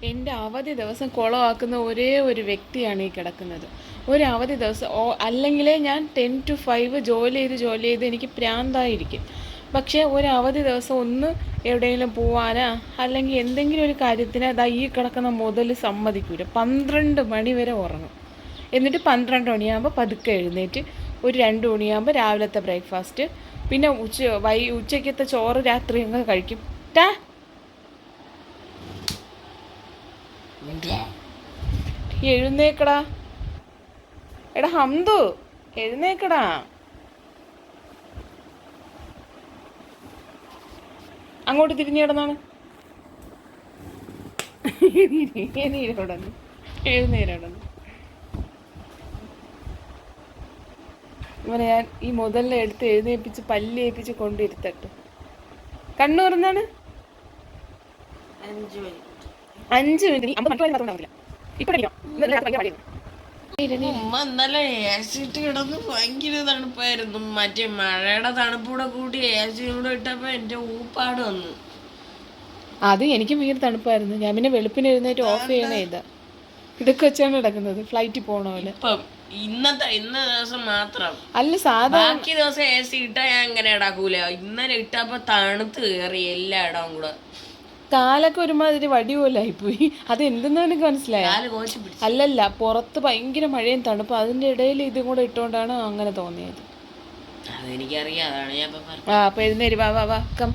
എൻ്റെ അവധി ദിവസം കുളമാക്കുന്ന ഒരേ ഒരു വ്യക്തിയാണ് ഈ കിടക്കുന്നത്. ഒരു അവധി ദിവസം അല്ലെങ്കിലേ ഞാൻ 10 to 5 ജോലി ചെയ്ത് എനിക്ക് പ്രാന്തായിരിക്കും. പക്ഷേ ഒരു അവധി ദിവസം ഒന്ന് എവിടെയെങ്കിലും പോവാനാ അല്ലെങ്കിൽ എന്തെങ്കിലും ഒരു കാര്യത്തിന് അതാ ഈ കിടക്കുന്ന മുതൽ സമ്മതിക്കൂല. 12 മണി വരെ ഉറങ്ങും. എന്നിട്ട് 12 മണിയാകുമ്പോൾ പതുക്കെ എഴുന്നേറ്റ് ഒരു 2 മണിയാകുമ്പോൾ രാവിലത്തെ ബ്രേക്ക്ഫാസ്റ്റ്, പിന്നെ ഉച്ചയ്ക്കത്തെ ചോറ് രാത്രി അങ്ങ് കഴിക്കും. എഴുന്നേക്കടാ, എടാ ഹംദു, എഴുന്നേക്കടാ. അങ്ങോട്ട് തിരിഞ്ഞു കിടന്നാണ്. എഴുന്നേരോടന്ന് ഇവനെ ഞാൻ ഈ മുതലിനെ എടുത്ത് എഴുന്നേപ്പിച്ച് പല്ലേപ്പിച്ച് കൊണ്ടിരുത്തട്ടെ. കണ്ണൂർന്നാണ് 5 മിനിറ്റ്. ഇന്നലെ ഏസിട്ട് കിടന്ന് ഭയങ്കര തണുപ്പായിരുന്നു. മറ്റേ മഴയുടെ തണുപ്പൂടെ കൂടി ഏസി കൂടെ ഇട്ടപ്പോ എന്റെ ഊപ്പാട് വന്നു. അത് എനിക്ക് ഭയങ്കര തണുപ്പായിരുന്നു. ഞാൻ പിന്നെ വെളുപ്പിന് എഴുന്നേറ്റ് ഓഫ് ചെയ്യണേ ഇതാ. ഇതൊക്കെ വെച്ചാണ് കിടക്കുന്നത് ഫ്ലൈറ്റിൽ പോണ പോലെ. ഇന്ന ദിവസം മാത്രം അല്ല, സാധാരണ ബാക്കി ദിവസം ഏസി ഇട്ടാ ഞാൻ ഇങ്ങനെ ഇടാക്കൂല. ഇന്നലെ ഇട്ടപ്പോ തണുത്ത് കയറി എല്ലാ ഇടവും കൂടെ. കാലൊക്കെ ഒരുമാതിരി വടി പോലായിപ്പോയി. അത് എന്തെന്ന് എനിക്ക് മനസ്സിലായി. അല്ലല്ല, പുറത്ത് ഭയങ്കര മഴയും തണുപ്പ്, അതിന്റെ ഇടയിൽ ഇതും കൂടെ ഇട്ടുകൊണ്ടാണ് അങ്ങനെ തോന്നിയത്. അപ്പൊ എഴുന്നേരി വാ കം.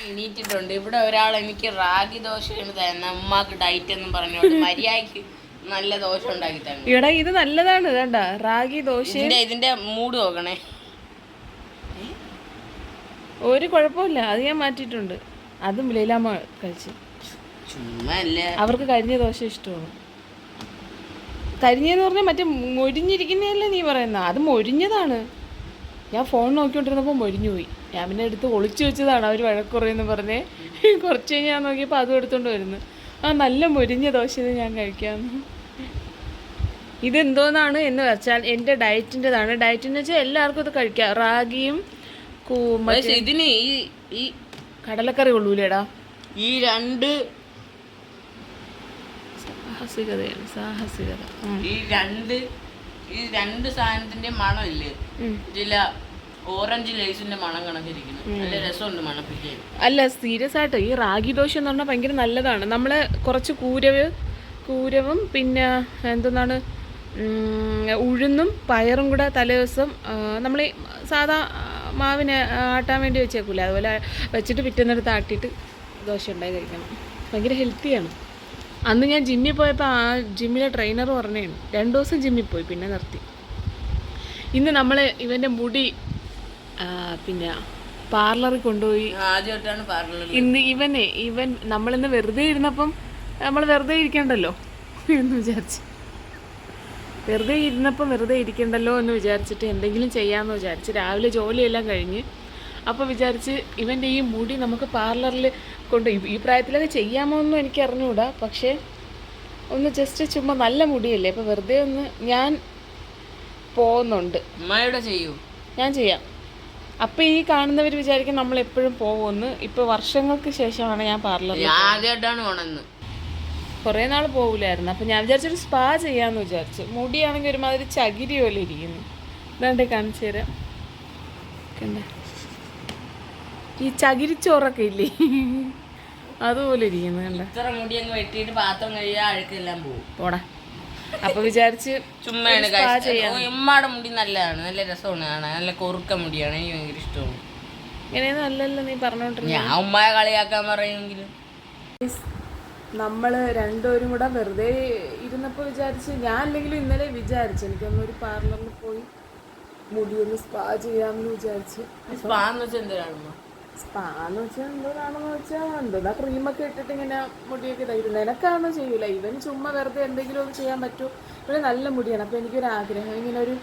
എണീറ്റിട്ടുണ്ട്. ഇവിടെ ഒരാൾ എനിക്ക് റാഗി ദോശയാണ് തരുന്നത്. അമ്മക്ക് ഡയറ്റ് എന്നും പറഞ്ഞോണ്ട് മര്യാദക്ക് നല്ല ദോശ ഉണ്ടാക്കി തന്നെ. ഇവിടെ ഇത് നല്ലതാണ് കേട്ടാ, റാഗി ദോശ. ഇതിന്റെ മൂട് നോക്കണേ. ഒരു കുഴപ്പമില്ല, അത് ഞാൻ മാറ്റിയിട്ടുണ്ട്. അതും ലീലാമ്മ കഴിച്ചു. അവർക്ക് കരിഞ്ഞ ദോശ ഇഷ്ടമാണ്. കരിഞ്ഞെന്ന് പറഞ്ഞാൽ മറ്റേ മൊരിഞ്ഞിരിക്കുന്നതല്ലേ നീ പറയുന്ന? അത് മൊരിഞ്ഞതാണ്. ഞാൻ ഫോൺ നോക്കിക്കൊണ്ടിരുന്നപ്പോൾ മൊരിഞ്ഞു പോയി. ഞാൻ പിന്നെ എടുത്ത് ഒളിച്ചു വെച്ചതാണ്. അവർ വഴക്കുറയെന്ന് പറഞ്ഞേ. കുറച്ച് കഴിഞ്ഞ് ഞാൻ നോക്കിയപ്പോൾ അതും എടുത്തോണ്ട് വരുന്നു. നല്ല മൊരിഞ്ഞ ദോശ ഇത് ഞാൻ കഴിക്കാമെന്ന്. ഇതെന്തോന്നാണ് എന്ന് വെച്ചാൽ എൻ്റെ ഡയറ്റിൻ്റെതാണ്. ഡയറ്റിന്ന് വെച്ചാൽ എല്ലാവർക്കും ഇത് കഴിക്കാം. റാഗിയും ഇതിന് ഈ കടലക്കറി കൊള്ളൂലേടാ. ഈ രണ്ട് സാഹസികത. ഈ രണ്ട് സാധനത്തിന്റെ മണം ഇല്ലേ, ഇതില ഓറഞ്ച് ലേസിന്റെ മണം കണക്കിരിക്കുന്നു. നല്ല രസമുണ്ട് മണപ്പിക്കാൻ. അല്ല, സീരിയസ് ആയിട്ട് ഈ റാഗി ദോശ എന്ന് പറഞ്ഞാൽ ഭയങ്കര നല്ലതാണ്. നമ്മള് കുറച്ച് കൂരവും പിന്നെ എന്താണ് ഉഴുന്നും പയറും കൂടെ തലേദിവസം നമ്മൾ സാധാ മാവിനെ ആട്ടാൻ വേണ്ടി വെച്ചേക്കൂല, അതുപോലെ വെച്ചിട്ട് പിറ്റേന്നെടുത്ത് ആട്ടിയിട്ട് ദോശ ഉണ്ടായി കഴിക്കണം. ഭയങ്കര ഹെൽത്തിയാണ്. അന്ന് ഞാൻ ജിമ്മിൽ പോയപ്പോൾ ആ ജിമ്മിലെ ട്രെയിനർ പറഞ്ഞാണ്. 2 ദിവസം ജിമ്മിൽ പോയി, പിന്നെ നിർത്തി. ഇന്ന് നമ്മൾ ഇവൻ്റെ മുടി പിന്നെ പാർലറിൽ കൊണ്ടുപോയി. ആദ്യമായിട്ടാണ് പാർലറിൽ. ഇവൻ നമ്മളിന്ന് വെറുതെ ഇരുന്നപ്പം നമ്മൾ വെറുതെ ഇരിക്കണ്ടല്ലോ എന്ന് വിചാരിച്ച് വെറുതെ ഇരിക്കണ്ടല്ലോ എന്ന് വിചാരിച്ചിട്ട് എന്തെങ്കിലും ചെയ്യാമെന്ന് വിചാരിച്ച് രാവിലെ ജോലിയെല്ലാം കഴിഞ്ഞ് അപ്പോൾ വിചാരിച്ച് ഇവൻ്റെ ഈ മുടി നമുക്ക് പാർലറിൽ ഈ പ്രായത്തിലൊക്കെ ചെയ്യാമോ എന്നും എനിക്ക് അറിഞ്ഞുകൂടാ. പക്ഷേ ഒന്ന് ജസ്റ്റ് ചുമ്മാ നല്ല മുടിയല്ലേ, അപ്പോൾ വെറുതെ ഒന്ന് ഞാൻ പോകുന്നുണ്ട്. ഞാൻ ചെയ്യാം. അപ്പം ഈ കാണുന്നവർ വിചാരിക്കും നമ്മൾ എപ്പോഴും പോകുമെന്ന്. ഇപ്പോൾ വർഷങ്ങൾക്ക് ശേഷമാണ് ഞാൻ പാർലറിൽ. ആദ്യമായിട്ടാണ് പോണെന്ന്. കുറേ നാൾ പോകില്ലായിരുന്നു. അപ്പം ഞാൻ വിചാരിച്ചൊരു സ്പാ ചെയ്യാമെന്ന് വിചാരിച്ചു. മുടിയാണെങ്കിൽ ഒരുമാതിരി ചകിരി പോലെ ഇരിക്കുന്നു. ഇതാണ്ട് കാണിച്ചു തരാം. കണ്ടേ, ഈ ചകിരിച്ചോറൊക്കെ ഇല്ലേ, അതുപോലെ ഇരിക്കുന്നു. കണ്ട, ഇത്ര മുടി അങ്ങ് വെട്ടിയിട്ട് പാത്രം കഴിയാ അഴുക്കെല്ലാം പോകും. പോടാ. അപ്പൊ വിചാരിച്ച് ചുമ്മാ ഉമ്മയുടെ മുടി നല്ലതാണ്, നല്ല രസമാണ് കാണാൻ. നല്ല കൊറുക്ക മുടിയാണ്, എനിക്ക് ഭയങ്കര ഇഷ്ടമാണ്. ഇങ്ങനെയൊന്നും അല്ലല്ലോ നീ പറഞ്ഞോണ്ടിരുന്ന. ഞാൻ ഉമ്മയെ കളിയാക്കാൻ പറയുമെങ്കിലും നമ്മൾ രണ്ടുപേരും കൂടെ വെറുതെ ഇരുന്നപ്പോൾ വിചാരിച്ച്, ഞാൻ അല്ലെങ്കിലും ഇന്നലെ വിചാരിച്ചു എനിക്കൊന്നൊരു പാർലറിൽ പോയി മുടിയൊന്ന് സ്പാ ചെയ്യാമെന്ന് വിചാരിച്ച്. സ്പാന്ന് വെച്ചാൽ എന്തിനാണെന്നോ? സ്പാന്ന് വെച്ചാൽ എന്തോന്നാണെന്ന് വെച്ചാൽ എന്തോന്നാ ക്രീമൊക്കെ ഇട്ടിട്ട് ഇങ്ങനെ മുടിയൊക്കെ ഇതായിരുന്നു. എനക്കാണോ ചെയ്യൂല, ഇവന് ചുമ്മാ വെറുതെ എന്തെങ്കിലും ഒക്കെ ചെയ്യാൻ പറ്റുമോ. ഇവിടെ നല്ല മുടിയാണ്. അപ്പോൾ എനിക്കൊരാഗ്രഹം ഇങ്ങനെ ഒരു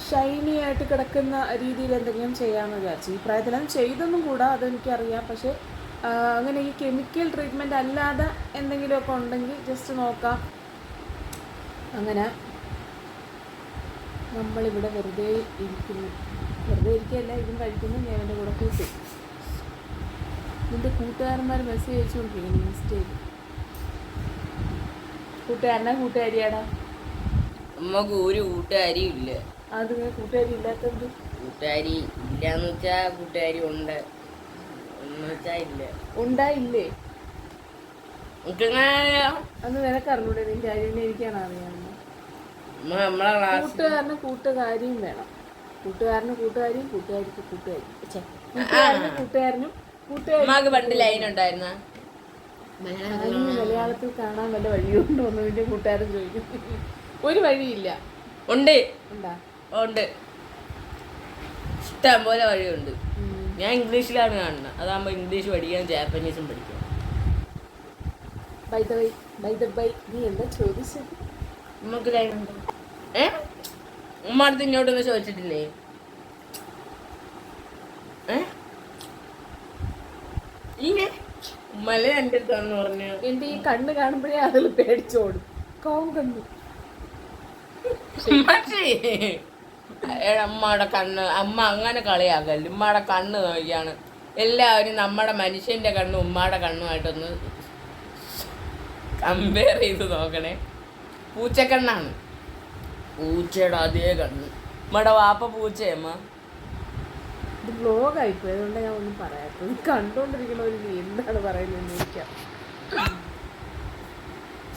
ഷൈനി ആയിട്ട് കിടക്കുന്ന രീതിയിൽ എന്തെങ്കിലും ചെയ്യാമെന്ന് വിചാരിച്ചു. ഈ പ്രായത്തിലൊന്നും ചെയ്തൊന്നും കൂടാ, അതെനിക്കറിയാം. പക്ഷേ അങ്ങനെ ഈ കെമിക്കൽ ട്രീറ്റ്മെൻറ്റ് അല്ലാതെ എന്തെങ്കിലുമൊക്കെ ഉണ്ടെങ്കിൽ ജസ്റ്റ് നോക്കാം. അങ്ങനെ നമ്മളിവിടെ വെറുതെ ഇരിക്കുന്നു. വെറുതെ ഇരിക്കുകയല്ല, ഇതും കഴിക്കുന്നു. ഞാൻ എൻ്റെ കൂടെ കൂട്ടി നിന്റെ കൂട്ടുകാരന്മാർ മെസ്സേജ് അയച്ചുകൊണ്ടിരിക്കുന്നു ഇൻസ്റ്റയിൽ. കൂട്ടുകാരനാ കൂട്ടുകാരിയാടാ? നമുക്ക് ഒരു കൂട്ടുകാരിയും ഇല്ല. അത് കൂട്ടുകാരി ഇല്ലാത്തത്? കൂട്ടുകാരി ഇല്ലാന്ന് വെച്ചാ കൂട്ടുകാരി ഉണ്ട് എന്ന് വെച്ചാ ഇല്ല. ഉണ്ടായില്ലേ? നമുക്കെങ്ങനെ അന്ന് നിനക്ക് അറിഞ്ഞൂടെ? നിന്റെ അരിവിനെ എനിക്കാണ് അറിയാവുന്നത്. നമ്മളെ ക്ലാസ് കൂട്ടുകാരന് കൂട്ടുകാരിയും വേണം. കൂട്ടുകാരന് കൂട്ടുകാരിയും കൂട്ടുകാരിക്ക് കൂട്ടുകാരി. കൂട്ടുകാരന് കൂട്ടുകാരനും കൂട്ടുകാരി. നമുക്ക് പണ്ട് ലൈൻ ഉണ്ടായിരുന്ന മലയാളത്തിൽ കാണാൻ വല്ല വഴിയുണ്ടോ എന്ന് നിന്റെ കൂട്ടുകാരൻ ചോദിക്കും. ഒരു വഴിയില്ല. ഉണ്ട്. ഉണ്ടാ? ഉണ്ട്, ഇഷ്ടം പോലെ വഴിയുണ്ട്. ഞാൻ ഇംഗ്ലീഷിലാണ് കാണുന്നത്. അതാകുമ്പോ ഇംഗ്ലീഷ് പഠിക്കാം, ജാപ്പനീസും പഠിക്കാം. നീ എന്താ ചോദിച്ചത്? നമുക്ക് ലൈൻ ഉണ്ടോ? ഉമ്മ അടുത്ത് ഇങ്ങോട്ടൊന്നും ചോദിച്ചിട്ടില്ലേ? ഉമ്മല്ലേ എൻ്റെ അടുത്താന്ന് പറഞ്ഞു. എന്റെ ഈ കണ്ണ് കാണുമ്പോഴേ അതിൽ പേടിച്ചോടും. കോം കണ്ണു. അമ്മയുടെ കണ്ണ്, അമ്മ അങ്ങനെ കളിയാക്കല്ല. ഉമ്മയുടെ കണ്ണ് നോക്കിയാണ് എല്ലാവരും നമ്മുടെ മനുഷ്യന്റെ കണ്ണും ഉമ്മയുടെ കണ്ണുമായിട്ടൊന്ന് കമ്പയർ ചെയ്ത് നോക്കണേ. പൂച്ചക്കണ്ണാണ്, പൂച്ചയുടെ അതേ കണ്ണ്. ഉമ്മയുടെ വാപ്പ പൂച്ചയമ്മ. ഇത് ബ്ലോഗായിപ്പോയി, അതുകൊണ്ട് ഞാൻ ഒന്നും പറയാത്തത്. കണ്ടോണ്ടിരിക്കണവര് എന്താണ് പറയുന്നതെന്ന് എനിക്കാം.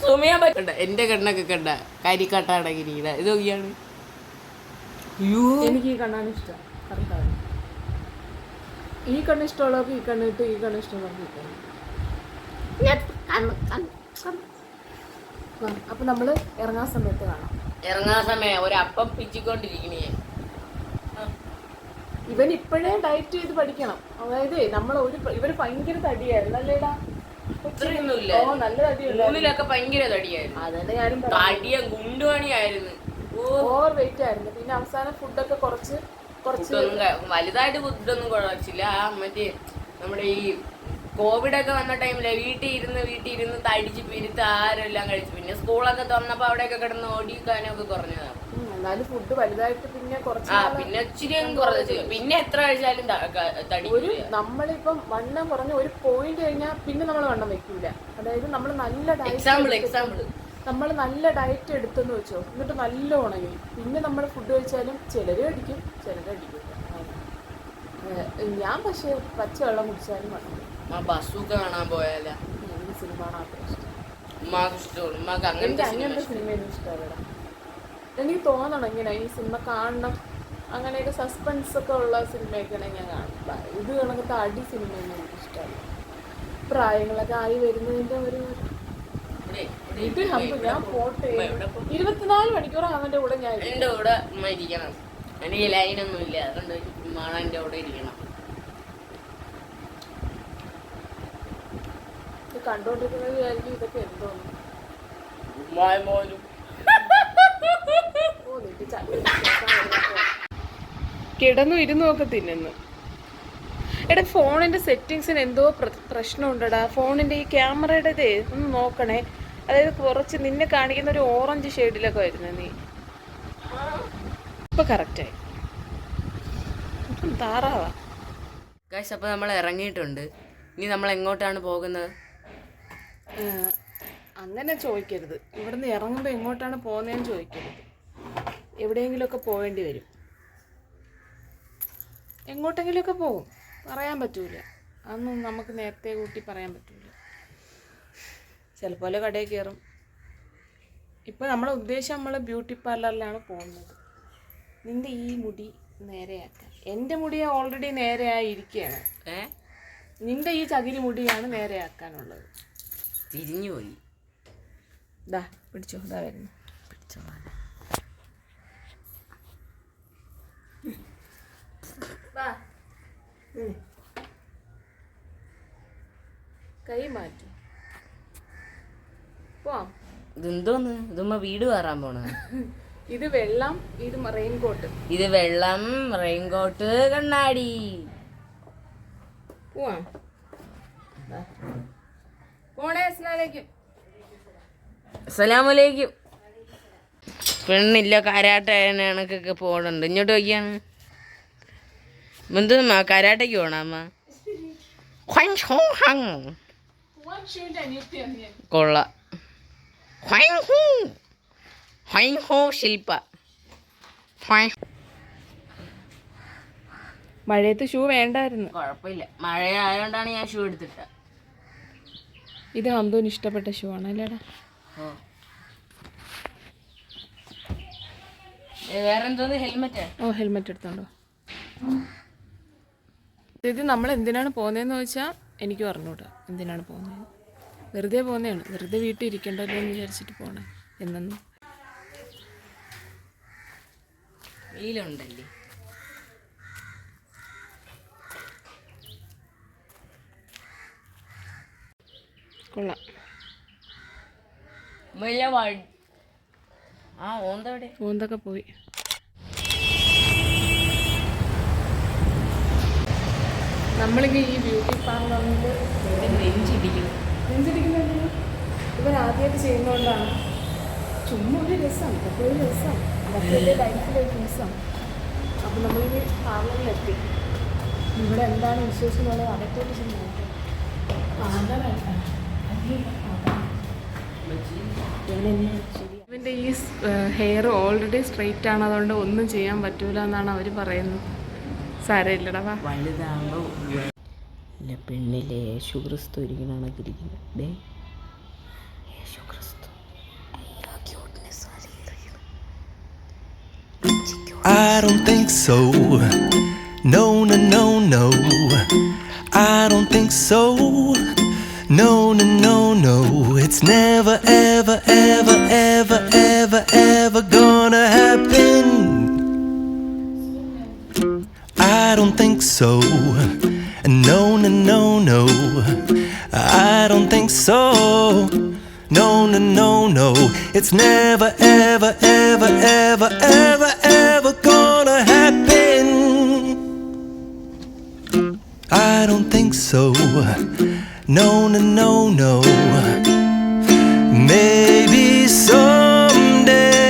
സുമിയാൻ പറ്റണ്ട. എന്റെ കണ്ണൊക്കെ കണ്ട കരിക്കട്ടാടകിരിയുടെ ഇത് നോക്കിയാണ്. എനിക്ക് ഈ കണ്ണാണ് ഇഷ്ടം. കറക്റ്റാണ്. ഈ കണ്ണ് ഇഷ്ടമുള്ളവർക്ക് ഈ കണ്ണ് കിട്ടും, ഈ കണ്ണ് ഇഷ്ടമുള്ളവർക്ക് ഈ കണ്ണ്. അപ്പൊ നമ്മള് ഇറങ്ങാൻ സമയത്ത് കാണാം. ഇറങ്ങാൻ സമയം ഒരപ്പം പിച്ചിക്കൊണ്ടിരിക്കണേ. ഇവൻ ഇപ്പോഴേ ഡയറ്റ് ചെയ്ത് പഠിക്കണം. അതായത് ഇവര് ഭയങ്കര തടിയായിരുന്നു അല്ലേടാ? ഇത്രയൊന്നുമില്ല. ഓ, നല്ല തടിയല്ലേ? ഭയങ്കര തടിയായിരുന്നു. അതന്നെ ഞാനും തടിയ ഗുണ്ടുപണിയായിരുന്നു. ഓവർ വെയിറ്റ് ആയിരുന്നു. പിന്നെ അവസാനം ഫുഡൊക്കെ കുറച്ച് വലുതായിട്ട് ഫുഡൊന്നും കുഴച്ചില്ല. മറ്റേ നമ്മുടെ ഈ കോവിഡൊക്കെ വന്ന ടൈമില് വീട്ടിൽ ഇരുന്ന് തടിച്ച് പിരുത്ത് ആരെല്ലാം കഴിച്ചു. പിന്നെ സ്കൂളൊക്കെ തുറന്നപ്പോ അവിടെയൊക്കെ കിടന്ന് ഓടിക്കാനൊക്കെ കുറഞ്ഞതാണ്. എന്നാലും ഫുഡ് വലുതായിട്ട് പിന്നെ പിന്നെ ഇച്ചിരി കുറച്ച്. പിന്നെ എത്ര കഴിച്ചാലും തടി. നമ്മളിപ്പം വണ്ണം കുറഞ്ഞ ഒരു പോയിന്റ് കഴിഞ്ഞാൽ പിന്നെ നമ്മൾ വണ്ണം വെക്കൂല. അതായത് നമ്മൾ നല്ല എക്സാമ്പിൾ നമ്മൾ നല്ല ഡയറ്റ് എടുത്തെന്ന് വെച്ചോ, എന്നിട്ട് നല്ല ഉണങ്ങി പിന്നെ നമ്മൾ ഫുഡ് കഴിച്ചാലും ചിലര് അടിക്കും, ചിലര് അടിക്കില്ല. ഞാൻ പക്ഷേ പച്ചവെള്ളം കുടിച്ചാലും വണ്ണം. ബസ്സൊക്കെ കാണാൻ പോയാല എനിക്ക് സിനിമ കാണാൻ ഇഷ്ടം. അങ്ങനത്തെ സിനിമയൊന്നും ഇഷ്ടമല്ല. എനിക്ക് തോന്നണം ഇങ്ങനെ ഈ സിനിമ കാണണം, അങ്ങനെയൊക്കെ സസ്പെൻസ് ഒക്കെ ഉള്ള സിനിമയൊക്കെയാണെങ്കിൽ ഞാൻ കാണും. ഇത് കണക്കത്തെ അടി സിനിമയൊന്നും എനിക്ക് ഇഷ്ടമല്ല. പ്രായങ്ങളൊക്കെ ആയി വരുന്നതിൻ്റെ ഒരു ഇത് ഞാൻ പോട്ടെ. 24 മണിക്കൂർ അവൻ്റെ കൂടെ ഞാൻ എൻ്റെ കൂടെ ഇരിക്കണം. എനിക്ക് ലൈനൊന്നും ഇല്ല, അതുകൊണ്ട് ഉമ്മാണ് എൻ്റെ കൂടെ ഇരിക്കണം. കണ്ടോണ്ടിരിക്കുന്നത് വിചാരിക്കും ഇതൊക്കെ എന്തോന്നു. കിടന്നു ഇരുന്നും ഒക്കെ തിന്നുന്നു. എടാ ഫോണിന്റെ സെറ്റിങ്സിന് എന്തോ പ്രശ്നമുണ്ടടാ. ഫോണിന്റെ ഈ ക്യാമറയുടെ ഇതേ ഒന്ന് നോക്കണേ. അതായത് കുറച്ച് നിന്നെ കാണിക്കുന്ന ഒരു ഓറഞ്ച് ഷെയ്ഡിലൊക്കെ വരുന്നത്. നീ ഇപ്പൊ കറക്റ്റായി. താറാവാ. ഗൈസ്, അപ്പോൾ നമ്മൾ ഇറങ്ങിയിട്ടുണ്ട്. ഇനി നമ്മൾ എങ്ങോട്ടാണ് പോകുന്നത്? അങ്ങനെ ചോദിക്കരുത്. ഇവിടുന്ന് ഇറങ്ങുമ്പോൾ എങ്ങോട്ടാണ് പോകുന്നതെന്ന് ചോദിക്കരുത്. എവിടെയെങ്കിലുമൊക്കെ പോവേണ്ടി വരും. എങ്ങോട്ടെങ്കിലുമൊക്കെ പോകും, പറയാൻ പറ്റൂല. അതൊന്നും നമുക്ക് നേരത്തെ കൂട്ടി പറയാൻ പറ്റൂല. ചിലപ്പോൾ കടയിൽ കയറും. ഇപ്പം നമ്മളെ ഉദ്ദേശം നമ്മൾ ബ്യൂട്ടി പാർലറിലാണ് പോകുന്നത്. നിൻ്റെ ഈ മുടി നേരെയാക്കാൻ. എൻ്റെ മുടി ഓൾറെഡി നേരെയായിരിക്കുകയാണ്. നിൻ്റെ ഈ ചകിരി മുടിയാണ് നേരെയാക്കാനുള്ളത്. തിരിഞ്ഞു പോയി. ദാ പിടിച്ചോ, ഇതാ വരുന്നു. പിടിച്ചോ. കൈ മാറ്റും. പോവാം. ഇതെന്തോന്ന്? ഇതുമ്മ വീട് കയറാൻ പോണ? ഇത് വെള്ളം, ഇത് റെയിൻകോട്ട്. ഇത് വെള്ളം, റെയിൻകോട്ട്, കണ്ണാടി. പോവാം. പോണേ. അസ്സലാമലൈക്കും. പെണ്ണില്ല, കരാട്ട കണക്കൊക്കെ പോകണുണ്ട്. ഇങ്ങോട്ട് നോക്കിയാണ്. എന്ത് കരാട്ടയ്ക്ക് പോണ അമ്മ? കൊള്ളാം. ശില്പ മഴയത്ത് ഷൂ വേണ്ടായിരുന്നു. കുഴപ്പമില്ല, മഴയായോണ്ടാണ് ഞാൻ ഷൂ എടുത്തിട്ട. ഇത് അന്തോന് ഇഷ്ടപ്പെട്ട ഷൂ ആണ് അല്ലേടാ? വേറെന്തോന്ന്? ഹെൽമെറ്റ്. ഹെൽമെറ്റ് എടുത്തോണ്ടോ. ഇത് നമ്മൾ എന്തിനാണ് പോകുന്നതെന്ന് ചോദിച്ചാൽ എനിക്ക് പറഞ്ഞൂടാ എന്തിനാണ് പോകുന്നത്. വെറുതെ പോകുന്നതാണ്, വെറുതെ വീട്ടിൽ ഇരിക്കണ്ടല്ലോ എന്ന് വിചാരിച്ചിട്ട് പോണേ. എന്നു വെയിലുണ്ടല്ലേ. കൊള്ളാം. ഓന്തൊക്കെ പോയി. നമ്മളിങ്ങനെ ഈ ബ്യൂട്ടി പാർലറിൽ നെഞ്ചിടിക്കുന്നത് ഇവർ ആദ്യമായിട്ട് ചെയ്യുന്നതുകൊണ്ടാണ്. ചുമ്മാ ഒരു രസമാണ്, അതൊക്കെ ഒരു രസമാണ്, അതൊക്കെ എൻ്റെ ലൈഫിലൊരു രസമാണ്. അപ്പോൾ നമ്മളിനി പാർലറിലെത്തി. ഇവിടെ എന്താണ് വിശേഷം എന്നുള്ളത് അതൊക്കെ ഒരു ചിന്ത. ഇവൻ്റെ ഈ ഹെയർ ഓൾറെഡി സ്ട്രെയിറ്റ് ആണ്, അതുകൊണ്ട് ഒന്നും ചെയ്യാൻ പറ്റൂല എന്നാണ് അവർ പറയുന്നത്. സാരമില്ലടാ. വലുതാകുമ്പോൾ പെണ്ണിലെ യേശു ക്രിസ്തു ഇരിക്കണക്കിരിക്കുന്നത്. യേശു ക്രിസ്തു I don't think so. No, no, no, no. I don't think so. No, no, no, no. It's never, ever, ever, ever, ever, ever gonna happen. I don't think so. No, no, no, no. I don't think so. No, no, no, no. It's never, ever, ever, ever, ever, ever gonna happen. I don't think so. No, no, no, no. Maybe someday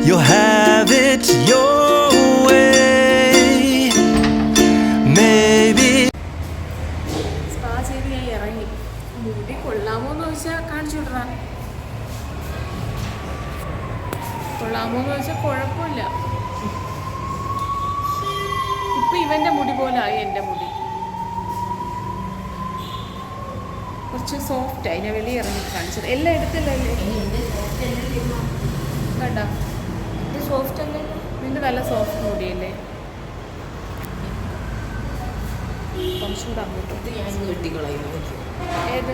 you'll have it your way. Maybe. Spa ചെയ്ത് ഞാൻ ഇറങ്ങി. മുടി കൊള്ളാമോ എന്ന് ചോദിച്ചാൽ കാണിച്ചു വിടറാ. കൊള്ളാമോ എന്ന് ചോദിച്ചാൽ കുഴപ്പമില്ല. ഇപ്പം ഇവൻ്റെ മുടി പോലായി എൻ്റെ മുടി. കുറച്ച് സോഫ്റ്റായി. ഞാൻ വെളിയിൽ ഇറങ്ങി കാണിച്ചത്. എല്ലാം എടുത്തില്ലല്ലേ? കണ്ട, ഇത് സോഫ്റ്റ് അല്ലല്ലോ. നിൻ്റെ നല്ല സോഫ്റ്റ് മുടിയല്ലേ? കുറച്ചുകൂടെ അങ്ങോട്ട് ഏത്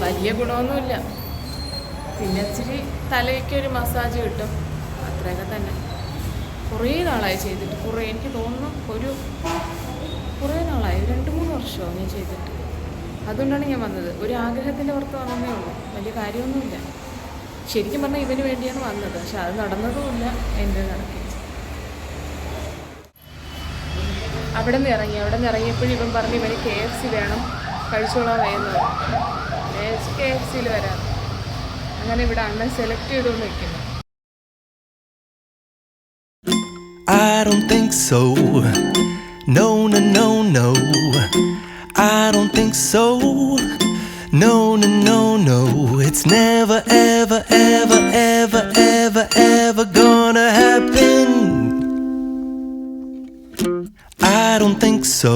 വലിയ ഗുണമൊന്നുമില്ല. പിന്നെ ഇച്ചിരി തലയ്ക്കൊരു മസാജ് കിട്ടും, അത്രയൊക്കെ തന്നെ. കുറേ നാളായി ചെയ്തിട്ട്. എനിക്ക് തോന്നുന്നു കുറേ നാളായി, 2-3 വർഷമോ ഞാൻ ചെയ്തിട്ട്. അതുകൊണ്ടാണ് ഞാൻ വന്നത്. ഒരു ആഗ്രഹത്തിൻ്റെ പുറത്ത് വന്നതേ ഉള്ളൂ, വലിയ കാര്യമൊന്നുമില്ല. ശരിക്കും പറഞ്ഞാൽ ഇവന് വേണ്ടിയാണ് വന്നത്, പക്ഷെ അത് നടന്നതുമില്ല, എൻ്റെ നടക്കുകയും. അവിടെ നിന്ന് ഇറങ്ങിയപ്പോഴും ഇവൻ പറഞ്ഞു ഇവന് KFC വേണം, കഴിച്ചോളാൻ വേണ്ടത്. KFCയിൽ വരാം. അങ്ങനെ ഇവിടെ അണ്ണൻ സെലക്ട് ചെയ്തുകൊണ്ട് നിൽക്കുന്നു. I don't think so. No, no, no, no. I don't think so. No, no, no, no. It's never, ever, ever, ever, ever, ever gonna happen. I don't think so.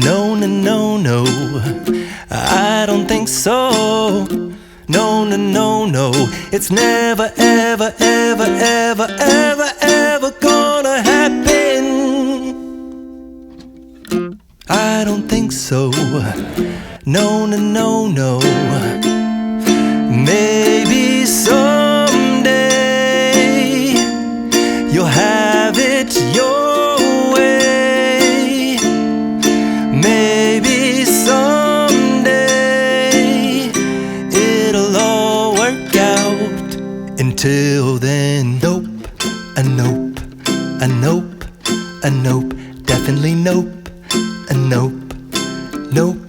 No, no, no, no. I don't think so. No, no, no, no. It's never, ever, ever, ever, ever, ever gonna happen. I don't think so. No, no, no, no. Maybe someday you'll have it your way. Maybe someday it'll all work out. Until then, nope, a nope, a nope, a nope, definitely nope, a nope, nope,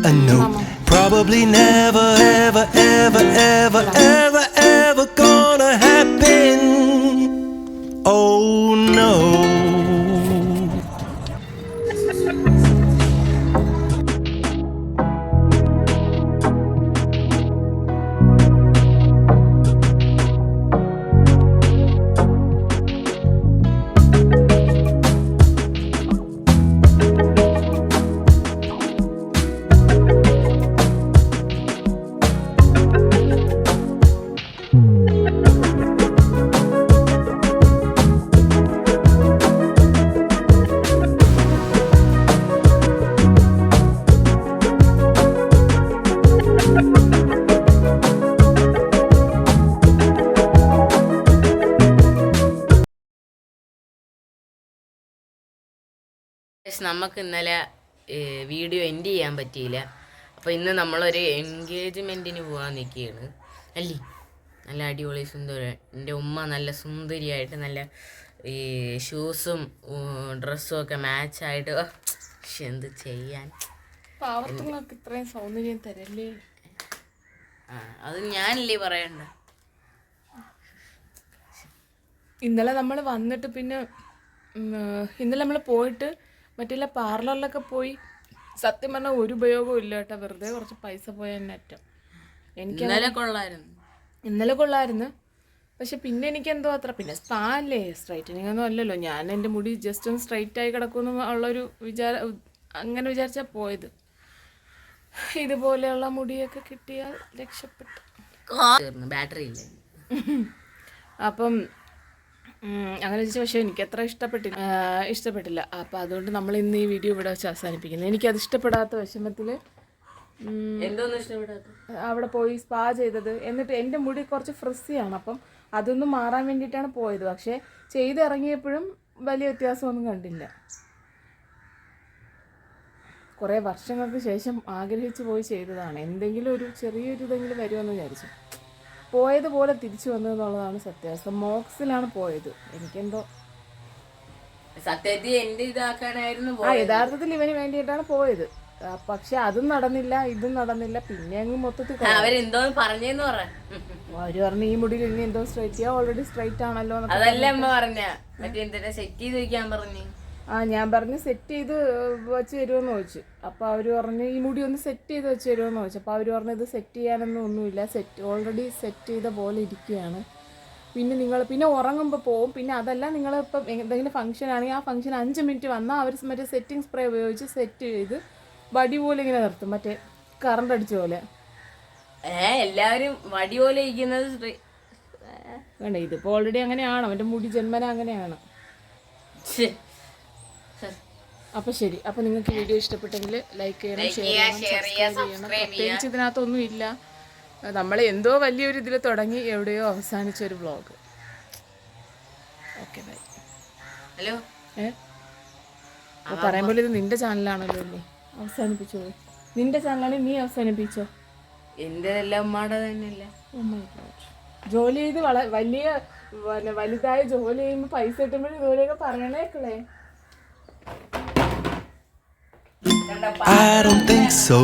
a nope. Probably never, ever, ever, ever, ever, ever gonna happen. Oh no. നമുക്ക് ഇന്നലെ video end ചെയ്യാൻ പറ്റിയില്ല. അപ്പോൾ ഇന്ന് നമ്മളൊരു എൻഗേജ്മെൻറ്റിന് പോകാൻ നിൽക്കുകയാണ് അല്ലേ. നല്ല അടിപൊളി സുന്ദര, എൻ്റെ ഉമ്മ നല്ല സുന്ദരിയായിട്ട് നല്ല ഈ ഷൂസും ഡ്രസ്സും ഒക്കെ മാച്ചായിട്ട് എന്ത് ചെയ്യാൻ. പാവത്തുങ്ങൾക്ക് ഇത്രയും സൗന്ദര്യം തരല്ലേ. അത് ഞാനല്ലേ പറയണ്ട. ഇന്നലെ നമ്മൾ വന്നിട്ട് പിന്നെ ഇന്നലെ നമ്മൾ പോയിട്ട് മറ്റേ പാർലറിലൊക്കെ പോയി. സത്യം പറഞ്ഞാൽ ഒരു ഉപയോഗവും ഇല്ല കേട്ടോ, വെറുതെ കുറച്ച് പൈസ പോയ അറ്റം. എനിക്ക് ഇന്നലെ കൊള്ളായിരുന്നു. പക്ഷെ പിന്നെ എനിക്ക് എന്തോ അത്ര, പിന്നെ സ്പാ അല്ലേ, സ്ട്രൈറ്റനിങ് ഒന്നും അല്ലല്ലോ. ഞാൻ എൻ്റെ മുടി ജസ്റ്റ് ഒന്ന് സ്ട്രൈറ്റ് ആയി കിടക്കുമെന്ന് ഉള്ളൊരു അങ്ങനെ വിചാരിച്ചാൽ പോയത്. ഇതുപോലെയുള്ള മുടിയൊക്കെ കിട്ടിയാൽ രക്ഷപ്പെട്ടു. ബാറ്ററി ഇല്ല. അപ്പം അങ്ങനെ ചോദിച്ചാൽ പക്ഷേ എനിക്കത്ര ഇഷ്ടപ്പെട്ടില്ല. അപ്പം അതുകൊണ്ട് നമ്മൾ ഇന്ന് ഈ വീഡിയോ ഇവിടെ വെച്ച് അവസാനിപ്പിക്കുന്നത്. എനിക്കത് ഇഷ്ടപ്പെടാത്ത വിഷമത്തിൽ എന്തോന്നും ഇഷ്ടപ്പെടാത്ത അവിടെ പോയി സ്പാ ചെയ്തത്. എന്നിട്ട് എൻ്റെ മുടി കുറച്ച് ഫ്രിസ്സിയാണ്, അപ്പം അതൊന്നും മാറാൻ വേണ്ടിയിട്ടാണ് പോയത്. പക്ഷേ ചെയ്തിറങ്ങിയപ്പോഴും വലിയ വ്യത്യാസമൊന്നും കണ്ടില്ല. കുറേ വർഷങ്ങൾക്ക് ശേഷം ആഗ്രഹിച്ച് പോയി ചെയ്തതാണ്. എന്തെങ്കിലും ഒരു ചെറിയൊരു ഇതെങ്കിലും വരുമെന്ന് വിചാരിച്ചു. പോയതുപോലെ തിരിച്ചു വന്നതെന്നുള്ളതാണ് സത്യാവസ്ഥ. മോക്സിലാണ് പോയത്. എനിക്കെന്തോ സത്യത്തിൽ എൻ്റെ ഇതാക്കാനായിരുന്നു. യഥാർത്ഥത്തിൽ ഇവന് വേണ്ടിയിട്ടാണ് പോയത്. പക്ഷെ അതും നടന്നില്ല, ഇതും നടന്നില്ല. പിന്നെ അങ്ങ് മൊത്തത്തിൽ അവരെന്തോ പറഞ്ഞെന്ന് പറ. അവര് പറഞ്ഞു ഈ മുടിയിൽ ഇനി എന്തോ സ്ട്രൈറ്റ് ചെയ്യാം, ഓൾറെഡി സ്ട്രൈറ്റ് ആണല്ലോ. അതല്ല അമ്മ പറഞ്ഞ മറ്റേ എന്തിനാ സെറ്റ് ചെയ്ത് വെക്കാൻ പറഞ്ഞു. ഞാൻ പറഞ്ഞു സെറ്റ് ചെയ്ത് വെച്ച് തരുമെന്ന് ചോദിച്ചു. അപ്പോൾ അവർ പറഞ്ഞു ഈ മുടി ഒന്ന് സെറ്റ് ചെയ്ത് വെച്ച് തരുമെന്ന് ചോദിച്ചു. അപ്പോൾ അവർ പറഞ്ഞു ഇത് സെറ്റ് ചെയ്യാനൊന്നും ഒന്നുമില്ല, ഓൾറെഡി സെറ്റ് ചെയ്ത പോലെ ഇരിക്കുകയാണ്. പിന്നെ നിങ്ങൾ പിന്നെ ഉറങ്ങുമ്പോൾ പോവും. പിന്നെ അതല്ല, നിങ്ങളിപ്പം എന്തെങ്കിലും ഫംഗ്ഷൻ ആണെങ്കിൽ ആ ഫംഗ്ഷൻ 5 മിനിറ്റ് വന്നാൽ അവർ മറ്റേ സെറ്റിംഗ് സ്പ്രേ ഉപയോഗിച്ച് സെറ്റ് ചെയ്ത് വടി പോലെ ഇങ്ങനെ നിർത്തും, മറ്റേ കറണ്ട് അടിച്ച പോലെ. എല്ലാവരും വടി പോലെ ഇരിക്കുന്നത് വേണ്ട, ഇതിപ്പോൾ ഓൾറെഡി അങ്ങനെയാണ്. അവൻ്റെ മുടി ജന്മന അങ്ങനെയാണ്. അപ്പോൾ ശരി. അപ്പോൾ നിങ്ങൾക്ക് വീഡിയോ ഇഷ്ടപ്പെട്ടെങ്കിൽ ലൈക്ക് ചെയ്യണം, ഷെയർ ചെയ്യണം, സബ്സ്ക്രൈബ് ചെയ്യണം. പ്രത്യേകിച്ച് ഇതിനകത്തൊന്നും ഇല്ല. നമ്മൾ എന്തോ വലിയൊരു ഇതിൽ തുടങ്ങി എവിടെയോ അവസാനിച്ചൊരു വ്ളോഗ്. Okay bye. ഹലോ. പറയുമ്പോൾ ഇത് നിന്റെ ചാനലാണല്ലോ അല്ലേ, അവസാനിപ്പിച്ചോളൂ. നിന്റെ ചാനലാണെങ്കിൽ നീ അവസാനിപ്പിച്ചോ. എൻ്റെ എല്ലാം ഉമ്മയുടെ തന്നെയല്ല. ജോലി ചെയ്ത് വലുതായ ജോലി ചെയ്യുമ്പോൾ പൈസ കിട്ടുമ്പോഴും ഇതുപോലെയൊക്കെ പറയണേക്കളേ. I don't think so.